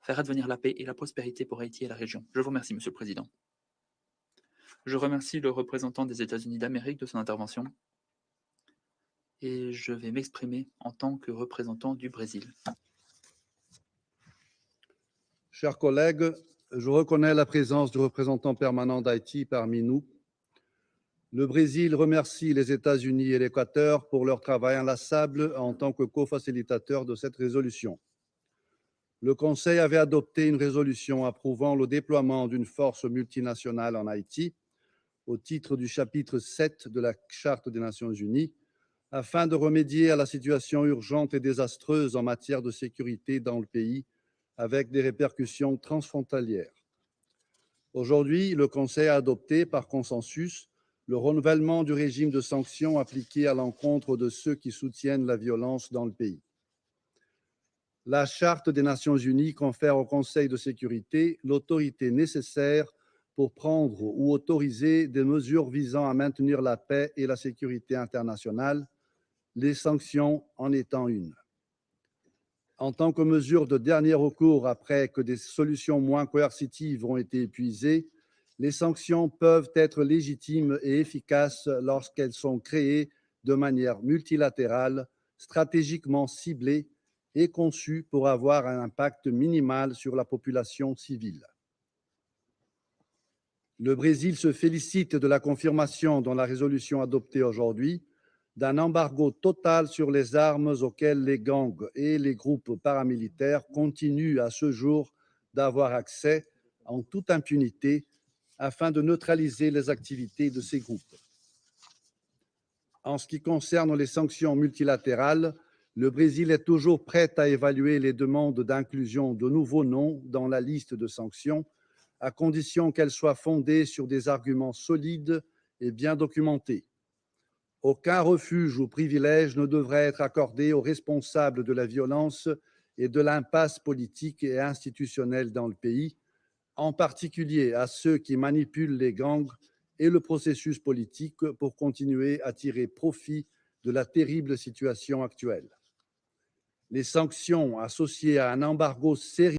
faire advenir la paix et la prospérité pour Haïti et la région. Je vous remercie, Monsieur le Président. Je remercie le représentant des États-Unis d'Amérique de son intervention et je vais m'exprimer en tant que représentant du Brésil. Chers collègues, je reconnais la présence du représentant permanent d'Haïti parmi nous. Le Brésil remercie les États-Unis et l'Équateur pour leur travail inlassable en tant que co-facilitateurs de cette résolution. Le Conseil avait adopté une résolution approuvant le déploiement d'une force multinationale en Haïti au titre du chapitre 7 de la Charte des Nations Unies, afin de remédier à la situation urgente et désastreuse en matière de sécurité dans le pays, avec des répercussions transfrontalières. Aujourd'hui, le Conseil a adopté par consensus le renouvellement du régime de sanctions appliqué à l'encontre de ceux qui soutiennent la violence dans le pays. La Charte des Nations Unies confère au Conseil de sécurité l'autorité nécessaire pour prendre ou autoriser des mesures visant à maintenir la paix et la sécurité internationale, les sanctions en étant une. En tant que mesure de dernier recours après que des solutions moins coercitives ont été épuisées, les sanctions peuvent être légitimes et efficaces lorsqu'elles sont créées de manière multilatérale, stratégiquement ciblées et conçues pour avoir un impact minimal sur la population civile. Le Brésil se félicite de la confirmation dans la résolution adoptée aujourd'hui d'un embargo total sur les armes auxquelles les gangs et les groupes paramilitaires continuent à ce jour d'avoir accès en toute impunité afin de neutraliser les activités de ces groupes. En ce qui concerne les sanctions multilatérales, le Brésil est toujours prêt à évaluer les demandes d'inclusion de nouveaux noms dans la liste de sanctions, à condition qu'elles soient fondées sur des arguments solides et bien documentés. Aucun refuge ou privilège ne devrait être accordé aux responsables de la violence et de l'impasse politique et institutionnelle dans le pays, en particulier à ceux qui manipulent les gangs et le processus politique pour continuer à tirer profit de la terrible situation actuelle. Les sanctions associées à un embargo sérieux